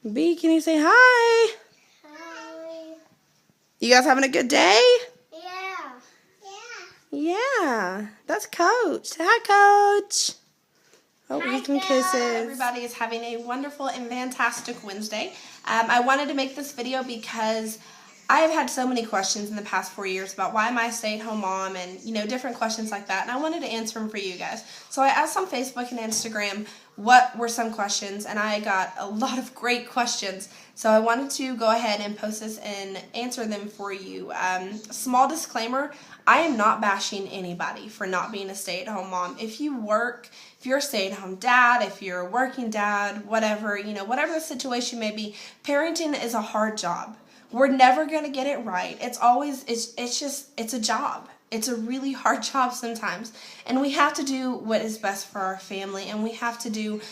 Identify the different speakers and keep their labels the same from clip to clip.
Speaker 1: B, can you say hi?
Speaker 2: Hi.
Speaker 1: You guys having a good day?
Speaker 2: Yeah.
Speaker 1: Yeah, that's Coach. Say hi, Coach. Oh,
Speaker 2: Hi,
Speaker 1: he's some
Speaker 2: Coach.
Speaker 1: kisses. Everybody is having a wonderful and fantastic Wednesday. I wanted to make this video because I have had so many questions in the past 4 years about why am I a stay-at-home mom and, different questions like that. And I wanted to answer them for you guys. So I asked on Facebook and Instagram what were some questions, and I got a lot of great questions. So I wanted to go ahead and post this and answer them for you. Small disclaimer, I am not bashing anybody for not being a stay-at-home mom. If you work, if you're a stay-at-home dad, if you're a working dad, whatever, whatever the situation may be, parenting is a hard job. We're never going to get it right. It's a job. It's a really hard job sometimes. And we have to do what is best for our family, and we have to do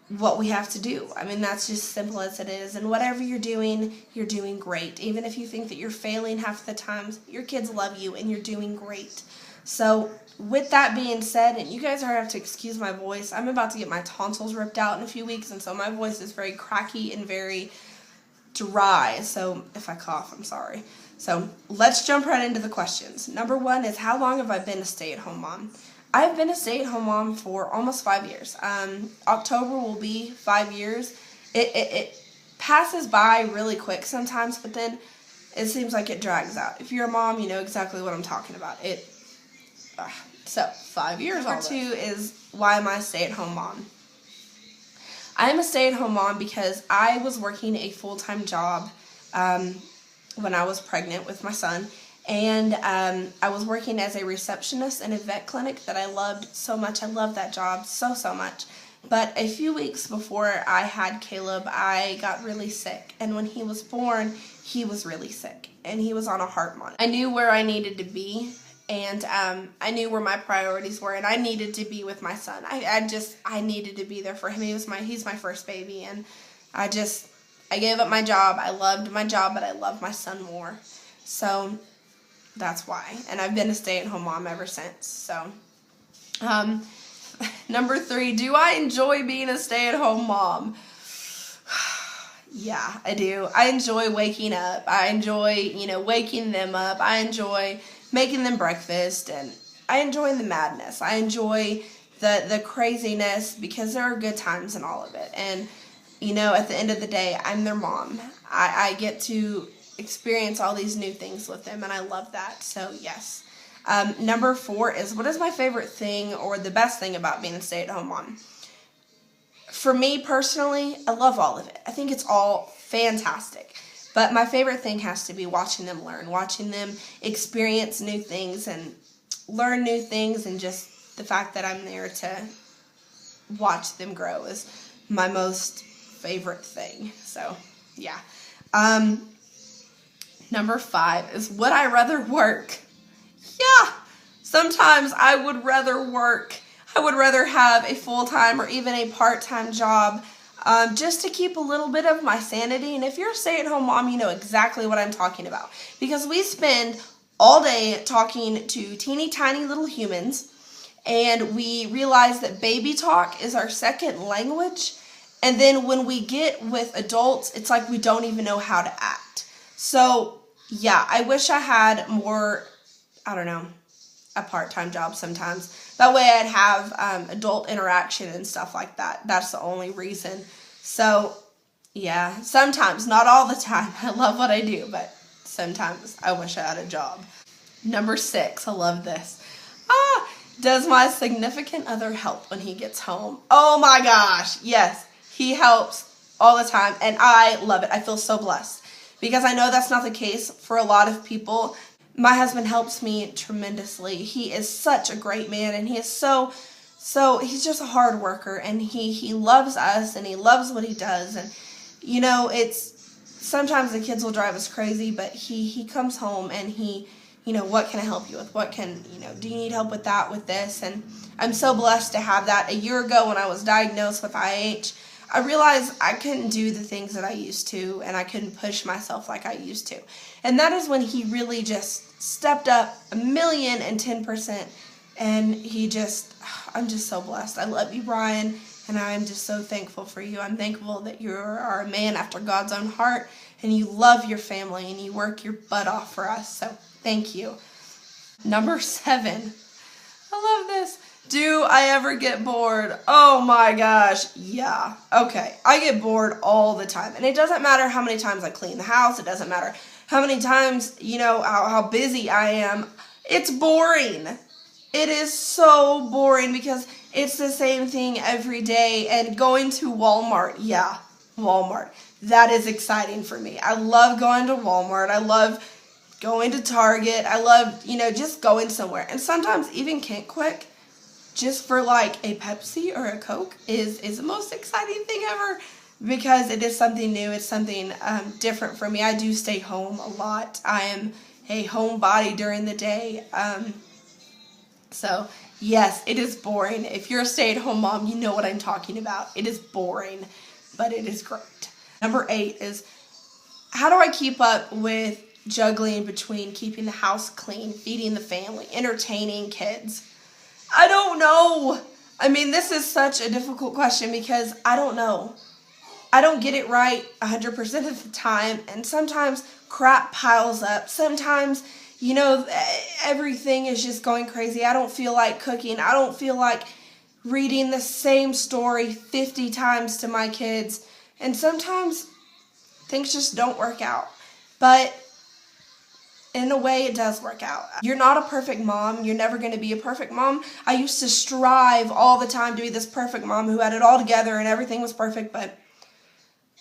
Speaker 1: what we have to do. I mean, that's just simple as it is. And whatever you're doing great. Even if you think that you're failing half the times, your kids love you and you're doing great. So with that being said, and you guys are going to have to excuse my voice, I'm about to get my tonsils ripped out in a few weeks, and so my voice is very cracky and very dry. So if I cough, I'm sorry. So let's jump right into the questions. Number one is, how long have I been a stay-at-home mom? I've been a stay-at-home mom for almost 5 years. October will be 5 years. It passes by really quick sometimes, but then it seems like it drags out. If you're a mom, you know exactly what I'm talking about. So 5 years. Number two is, why am I a stay-at-home mom? I am a stay-at-home mom because I was working a full-time job when I was pregnant with my son. And I was working as a receptionist in a vet clinic that I loved so much. I loved that job so much. But a few weeks before I had Caleb, I got really sick. And when he was born, he was really sick. And he was on a heart monitor. I knew where I needed to be. And I knew where my priorities were. And I needed to be with my son. I needed to be there for him. He's my first baby. And I gave up my job. I loved my job, but I love my son more. So that's why. And I've been a stay-at-home mom ever since. So, number three, do I enjoy being a stay-at-home mom? Yeah, I do. I enjoy waking up. I enjoy, waking them up. I enjoy making them breakfast, and I enjoy the madness. I enjoy the craziness, because there are good times in all of it. And, at the end of the day, I'm their mom. I get to experience all these new things with them, and I love that. So yes. Number four is, what is my favorite thing or the best thing about being a stay-at-home mom? For me personally, I love all of it. I think it's all fantastic. But my favorite thing has to be watching them learn, watching them experience new things and learn new things, and just the fact that I'm there to watch them grow is my most favorite thing. So yeah. Number five is, would I rather work? Yeah, sometimes I would rather work. I would rather have a full-time or even a part-time job, just to keep a little bit of my sanity. And if you're a stay-at-home mom, you know exactly what I'm talking about, because we spend all day talking to teeny tiny little humans, and we realize that baby talk is our second language. And then when we get with adults, it's like we don't even know how to act. So yeah, I wish I had more, a part-time job sometimes. That way I'd have adult interaction and stuff like that. That's the only reason. So yeah, sometimes, not all the time. I love what I do, but sometimes I wish I had a job. Number six, I love this. Does my significant other help when he gets home? Oh my gosh, yes. He helps all the time, and I love it. I feel so blessed, because I know that's not the case for a lot of people. My husband helps me tremendously. He is such a great man, and he is so he's just a hard worker, and he loves us, and he loves what he does. And it's sometimes the kids will drive us crazy, but he comes home and he, what can I help you with? What can, do you need help with that, with this? And I'm so blessed to have that. A year ago, when I was diagnosed with IH, I realized I couldn't do the things that I used to, and I couldn't push myself like I used to. And that is when he really just stepped up 1,010%. And I'm just so blessed. I love you, Brian. And I'm just so thankful for you. I'm thankful that you are a man after God's own heart, and you love your family, and you work your butt off for us. So thank you. Number 7. I love this. Do I ever get bored? Oh my gosh. Yeah. Okay. I get bored all the time. And it doesn't matter how many times I clean the house. It doesn't matter how many times, how busy I am. It's boring. It is so boring because it's the same thing every day. And going to Walmart, yeah, Walmart. That is exciting for me. I love going to Walmart. I love going to Target. I love, just going somewhere. And sometimes even Kent Quick, just for like a Pepsi or a Coke is the most exciting thing ever because it is something new. It's something different for me. I do stay home a lot. I am a homebody during the day. So yes, it is boring. If you're a stay-at-home mom, you know what I'm talking about. It is boring, but it is great. Number 8 is, how do I keep up with juggling between keeping the house clean, feeding the family, entertaining kids? I don't know. I mean, this is such a difficult question because I don't know. I don't get it right 100% of the time, and sometimes crap piles up. Sometimes, everything is just going crazy. I don't feel like cooking. I don't feel like reading the same story 50 times to my kids. And sometimes things just don't work out. But in a way, it does work out. You're not a perfect mom. You're never going to be a perfect mom. I used to strive all the time to be this perfect mom who had it all together and everything was perfect, but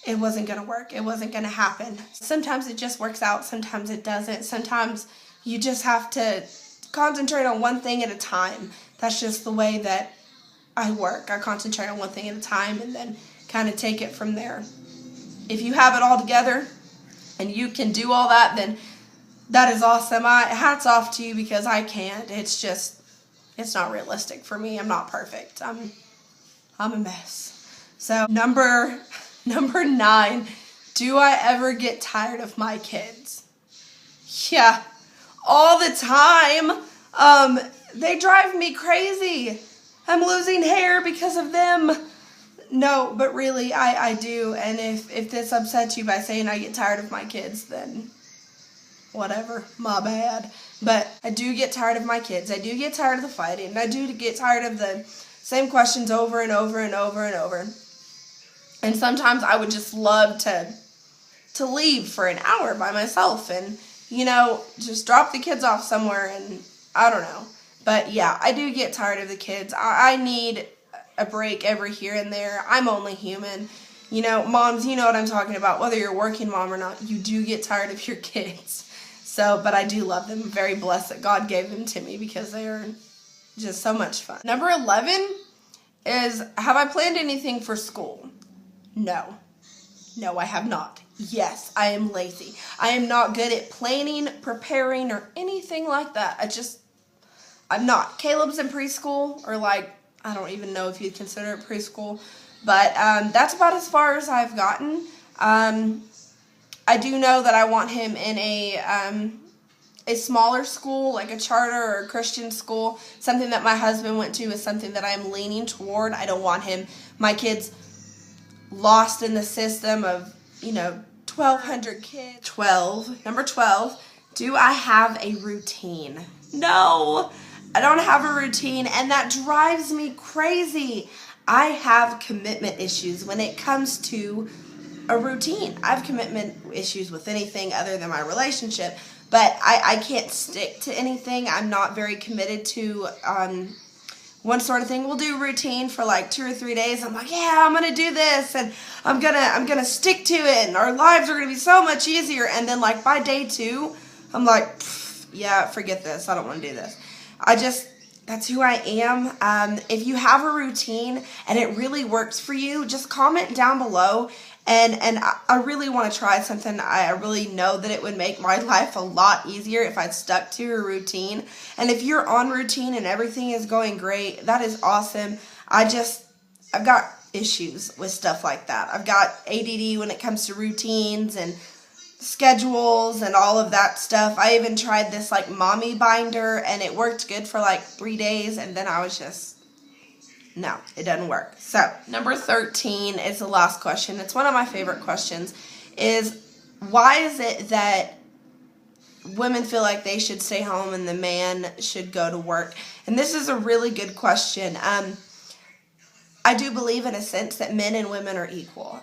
Speaker 1: it wasn't going to work. It wasn't going to happen. Sometimes it just works out. Sometimes it doesn't. Sometimes you just have to concentrate on one thing at a time. That's just the way that I work. I concentrate on one thing at a time and then kind of take it from there. If you have it all together and you can do all that, then that is awesome. Hats off to you because I can't. It's not realistic for me. I'm not perfect. I'm a mess. So number 9, do I ever get tired of my kids? Yeah, all the time. They drive me crazy. I'm losing hair because of them. No, but really, I do. And if this upsets you by saying I get tired of my kids, then whatever, my bad. But I do get tired of my kids. I do get tired of the fighting. And I do get tired of the same questions over and over and over and over. And sometimes I would just love to leave for an hour by myself and, just drop the kids off somewhere and I don't know. But yeah, I do get tired of the kids. I need a break every here and there. I'm only human. Moms, you know what I'm talking about. Whether you're a working mom or not, you do get tired of your kids. So, but I do love them. I'm very blessed that God gave them to me because they are just so much fun. Number 11 is, have I planned anything for school? No. No, I have not. Yes, I am lazy. I am not good at planning, preparing, or anything like that. I'm not. Caleb's in preschool, or I don't even know if you'd consider it preschool. But that's about as far as I've gotten. I do know that I want him in a smaller school, like a charter or a Christian school. Something that my husband went to is something that I'm leaning toward. I don't want my kids lost in the system of, 1,200 kids. Number 12, do I have a routine? No, I don't have a routine, and that drives me crazy. I have commitment issues when it comes to a routine. I have commitment issues with anything other than my relationship, but I can't stick to anything. I'm not very committed to one sort of thing. We'll do routine for 2 or 3 days. I'm like, yeah, I'm gonna do this, and I'm gonna stick to it, and our lives are gonna be so much easier. And then by day 2, I'm like, yeah, forget this. I don't want to do this. That's who I am. If you have a routine and it really works for you, just comment down below. And I really want to try something. I really know that it would make my life a lot easier if I stuck to a routine. And if you're on routine and everything is going great, that is awesome. I've got issues with stuff like that. I've got ADD when it comes to routines and schedules and all of that stuff. I even tried this mommy binder, and it worked good for 3 days, and then I was just No, it doesn't work. So, number 13 is the last question. It's one of my favorite questions. Is why is it that women feel like they should stay home and the man should go to work? And this is a really good question. I do believe in a sense that men and women are equal.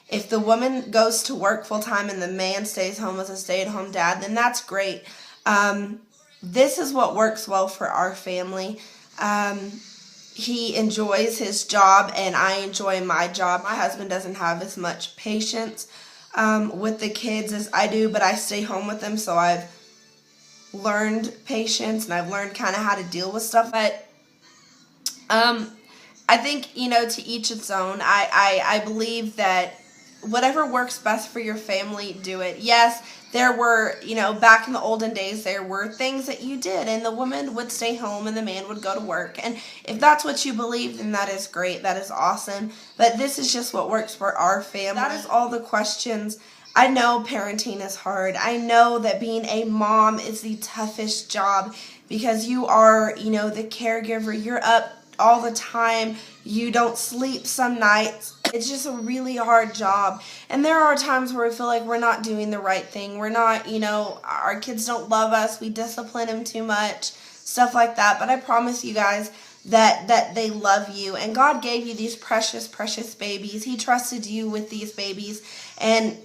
Speaker 1: If the woman goes to work full time and the man stays home as a stay-at-home dad, then that's great. This is what works well for our family. He enjoys his job and I enjoy my job. My husband doesn't have as much patience with the kids as I do, but I stay home with them, so I've learned patience and I've learned kind of how to deal with stuff. But I think, to each its own. I believe that whatever works best for your family, do it. Yes, there were, back in the olden days, there were things that you did, and the woman would stay home and the man would go to work. And if that's what you believe, then that is great. That is awesome. But this is just what works for our family. That is all the questions. I know parenting is hard. I know that being a mom is the toughest job because you are, the caregiver. You're up all the time. You don't sleep some nights. It's just a really hard job. And there are times where I feel like we're not doing the right thing. We're not, our kids don't love us. We discipline them too much, stuff like that. But I promise you guys that they love you. And God gave you these precious, precious babies. He trusted you with these babies. And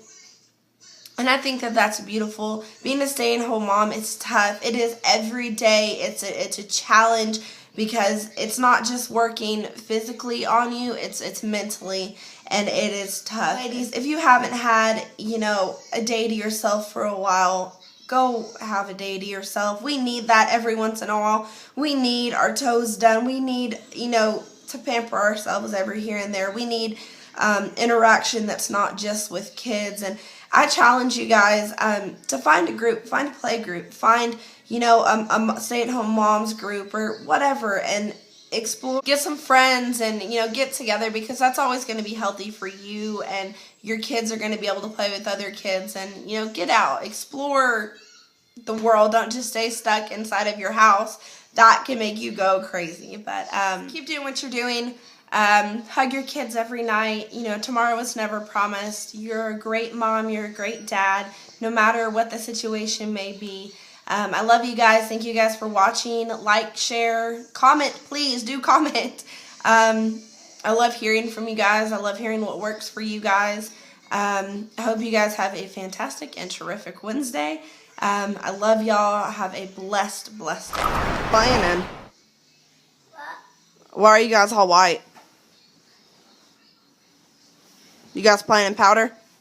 Speaker 1: I think that that's beautiful. Being a stay-at-home mom is tough. It is every day. It's a challenge because it's not just working physically on you, it's mentally, and it is tough. Ladies, if you haven't had, a day to yourself for a while, go have a day to yourself. We need that every once in a while. We need our toes done. We need, to pamper ourselves every here and there. We need interaction that's not just with kids. And I challenge you guys to find a group, find a play group, find, a stay-at-home moms group or whatever, and explore, get some friends and, get together, because that's always going to be healthy for you, and your kids are going to be able to play with other kids and, get out, explore the world. Don't just stay stuck inside of your house. That can make you go crazy. But keep doing what you're doing. Hug your kids every night. Tomorrow is never promised. You're a great mom. You're a great dad, no matter what the situation may be. I love you guys. Thank you guys for watching. Like, share, comment. Please do comment. I love hearing from you guys. I love hearing what works for you guys. I hope you guys have a fantastic and terrific Wednesday. I love y'all. Have a blessed day. Playing. Why are you guys all white? You guys playing in powder?